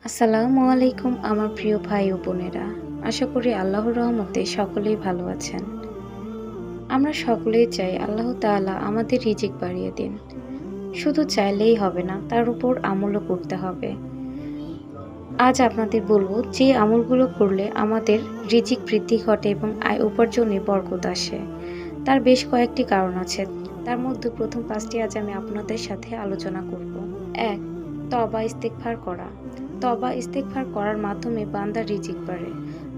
আসসালামু আলাইকুম আমার প্রিয় ভাই ও বোনেরা। আশা করি আল্লাহর রহমতে সকলেই ভালো আছেন। আমরা সকলেই চাই আল্লাহ তাআলা আমাদের রিজিক বাড়িয়ে দিন। শুধু চাইলেই হবে না, তার উপর আমলও করতে হবে। আজ আপনাদের বলবো যে আমলগুলো করলে আমাদের রিজিক বৃদ্ধি ঘটে এবং আয় উপার্জনে বরকত আসে। তার বেশ কয়েকটি কারণ আছে। তার মধ্যে প্রথম ৫টি আজ আমি আপনাদের সাথে আলোচনা করব। ১. তওবা ইস্তেগফার করা। তওবা ইস্তেগফার করার মাধ্যমে বান্দার রিজিক বাড়ে।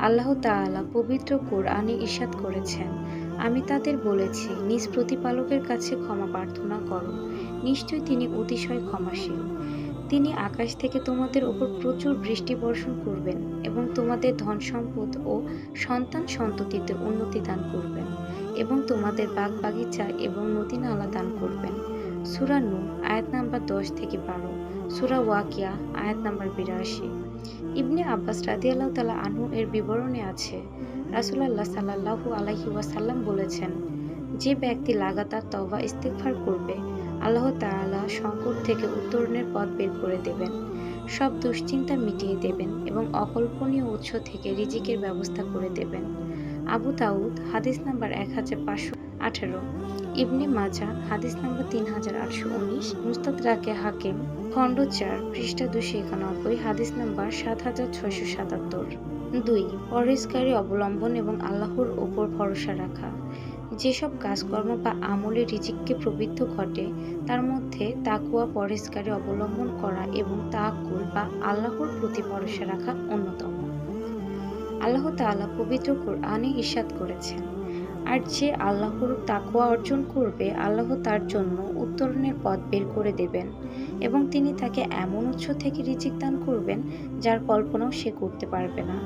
আল্লাহ তাআলা পবিত্র কোরআনে ইরশাদ করেছেন, আমি তাদের বলেছি, নিজ প্রতিপালকের কাছে ক্ষমা প্রার্থনা করো। নিশ্চয়ই তিনি অতিশয় ক্ষমাশীল। তিনি আকাশ থেকে তোমাদের উপর প্রচুর বৃষ্টি বর্ষণ করবেন এবং তোমাদের ধন সম্পদ ও সন্তান সন্ততিতে উন্নতি দান করবেন এবং তোমাদের বাগ বাগিচা এবং নদী নালা দান করবেন। সূরা নূহ আয়াত নাম্বার ১০ থেকে ১২, সূরা ওয়াকিয়া আয়াত নাম্বার ৮২। ইবনে আব্বাস রাদিয়াল্লাহু তাআলা আনহু এর বিবরণে আছে, রাসূলুল্লাহ সাল্লাল্লাহু আলাইহি ওয়াসাল্লাম বলেছেন, যে ব্যক্তি লাগাতার তওবা ইস্তেগফার করবে, আল্লাহ তাআলা সংকট থেকে উত্তরণের পথ বের করে দেবেন, সব দুশ্চিন্তা মিটিয়ে দেবেন এবং অকল্পনীয় উৎস থেকে রিজিকের ব্যবস্থা করে দেবেন। আবু দাউদ হাদিস নাম্বার 1518, ইবনে মাজাহ হাদিস নাম্বার 3819, মুস্তাদরাকে হাকিম খণ্ড ৪ পৃষ্ঠা 291, হাদিস নাম্বার 7677। ২. পরহেজগারি অবলম্বন এবং আল্লাহর ওপর ভরসা রাখা। যেসব কাজকর্ম বা আমলে রিজিককে প্রবৃদ্ধ ঘটে তার মধ্যে তাকওয়া, পরহেজগারি অবলম্বন করা এবং তাওয়াক্কুল বা আল্লাহর প্রতি ভরসা রাখা অন্যতম। আল্লাহ তাআলা পবিত্র কোরআনে ইরশাদ করেছেন, আর যে আল্লাহর তাকওয়া অর্জন করবে, আল্লাহ তার জন্য উত্তরণের পথ বের করে দেবেন এবং তিনি তাকে এমন উৎস থেকে রিজিক দান করবেন যার কল্পনাও সে করতে পারবে না।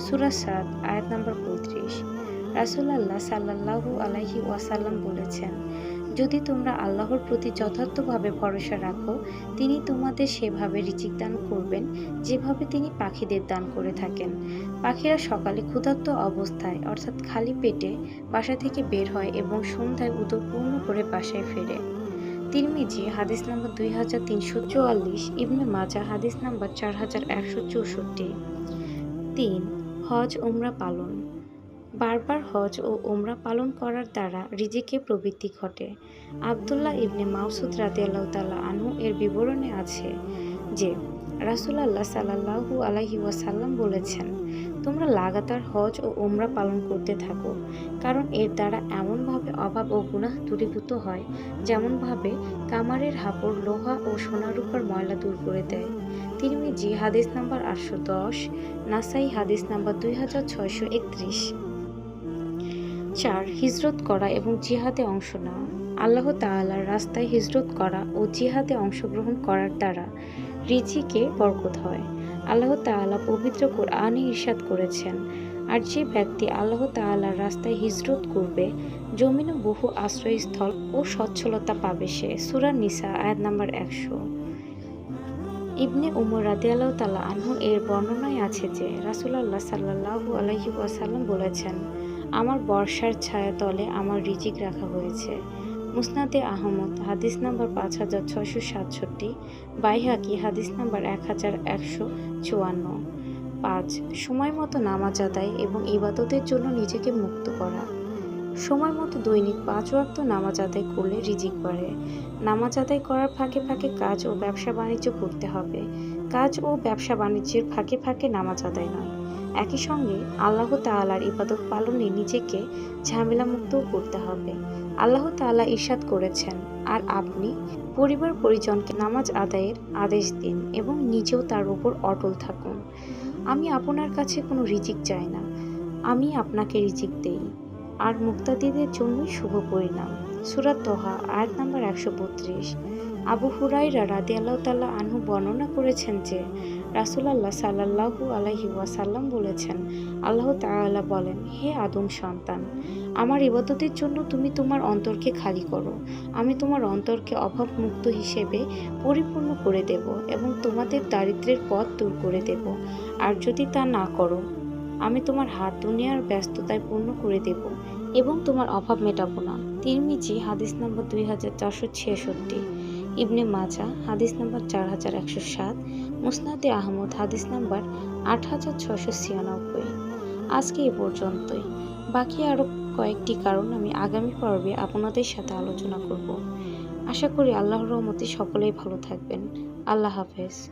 সূরা সাদ আয়াত নাম্বার ৩৫। রাসূলুল্লাহ সাল্লাল্লাহু আলাইহি ওয়াসাল্লাম বলেছেন, যদি তোমরা আল্লাহর প্রতি যথার্থভাবে ভরসা রাখো, তিনি তোমাদের সেভাবে রিজিক দান করবেন যেভাবে তিনি পাখিদের দান করে থাকেন। পাখিরা সকালে ক্ষুধার্ত অবস্থায় অর্থাৎ খালি পেটে বাসা থেকে বের হয় এবং সন্ধ্যায় উদর পূর্ণ করে বাসায় ফেরে। তিরমিজি হাদিস নাম্বার 2344, ইবনে মাজাহ হাদিস নাম্বার 4164। ৩. হজ উমরা পালন। বারবার হজ ও উমরা পালন করার দ্বারা রিজিকে প্রবৃদ্ধি ঘটে। আব্দুল্লাহ ইবনে মাসউদ রাদিয়াল্লাহু তাআলা আনহু এর বিবরণে আছে যে, রাসূলুল্লাহ সাল্লাল্লাহু আলাইহি ওয়াসাল্লাম বলেছেন, তোমরা লাগাতার হজ ও উমরা পালন করতে থাকো, কারণ এর দ্বারা এমনভাবে অভাব ও গুনাহ দূরীভূত হয় যেমনভাবে কামারের হাপড় লোহা ও সোনা রূপার ময়লা দূর করে দেয়। তিরমিজি হাদিস নাম্বার ৮১০, নাসাই হাদিস নাম্বার 2631। ৪. হিজরত করা এবং জিহাদে অংশ নেওয়া। আল্লাহ তাআলার রাস্তায় হিজরত করা ও জিহাদে অংশগ্রহণ করার দ্বারা রিজিকে বরকত হয়। আল্লাহ তাআলা পবিত্র কোরআনে ইরশাদ করেছেন, আর যে ব্যক্তি আল্লাহ তাআলার রাস্তায় হিজরত করবে, জমিনে বহু আশ্রয়স্থল ও সচ্ছলতা পাবে সে। সূরা নিসা আয়াত নাম্বার ১০০। ইবনে উমর রাদিয়াল্লাহু তাআলা আনহু এর বর্ণনায় আছে যে, রাসূলুল্লাহ সাল্লাল্লাহু আলাইহি ওয়াসাল্লাম বলেছেন, আমার বর্ষার ছায়া তলে আমার রিজিক রাখা হয়েছে। মুসনাদে আহমদ হাদিস নাম্বার 5667, বাইহাকি হাদিস নাম্বার 1154। ৫. সময় মতো নামাজ আদায় এবং ইবাদতের জন্য নিজেকে মুক্ত করা। সময় মতো দৈনিক ৫ ওয়াক্ত নামাজ আদায় করলে রিজিক বাড়ে। নামাজ আদায় করার ফাঁকে ফাঁকে কাজ ও ব্যবসা বাণিজ্য করতে হবে। কাজ ও ব্যবসা বাণিজ্যের ফাঁকে ফাঁকে নামাজ আদায় নয়। একই সঙ্গে আল্লাহ তাআলার ইবাদত পালনে নিজেকে ঝামেলামুক্তও করতে হবে। আল্লাহ তাআলা ইরশাদ করেছেন, আর আপনি পরিবার পরিজনকে নামাজ আদায়ের আদেশ দিন এবং নিজেও তার উপর অটল থাকুন। আমি আপনার কাছে কোনো রিজিক চাই না, আমি আপনাকে রিজিক দেই, আর মুক্তাদীদের জন্যই শুভ পরিণাম। সূরা তোহা আয়াত নাম্বার ১৩২। আবু হুরায়রা রাদিয়াল্লাহু তাআলা আনহু বর্ণনা করেছেন যে, রাসূলুল্লাহ সাল্লাল্লাহু আলাইহি ওয়াসাল্লাম বলেছেন, আল্লাহ তাআলা বলেন, হে আদম সন্তান, আমার ইবাদতের জন্য তুমি তোমার অন্তরকে খালি করো, আমি তোমার অন্তরকে অভাবমুক্ত হিসেবে পরিপূর্ণ করে দেব এবং তোমাদের দারিদ্র্যের পথ দূর করে দেব। আর যদি তা না করো, আমি তোমার হাত দুনিয়ার ব্যস্ততায় পূর্ণ করে দেব এবং তোমার অভাব মেটাবো না। তিরমিজি হাদিস নাম্বার 2466, ইবনে মাজাহ হাদিস নাম্বার 4107, মুসনাদে আহমদ হাদিস নাম্বার 8696। আজকে এ পর্যন্তই। বাকি আরও কয়েকটি কারণ আমি আগামী পর্বে আপনাদের সাথে আলোচনা করব। আশা করি আল্লাহর রহমতে সকলেই ভালো থাকবেন। আল্লাহ হাফেজ।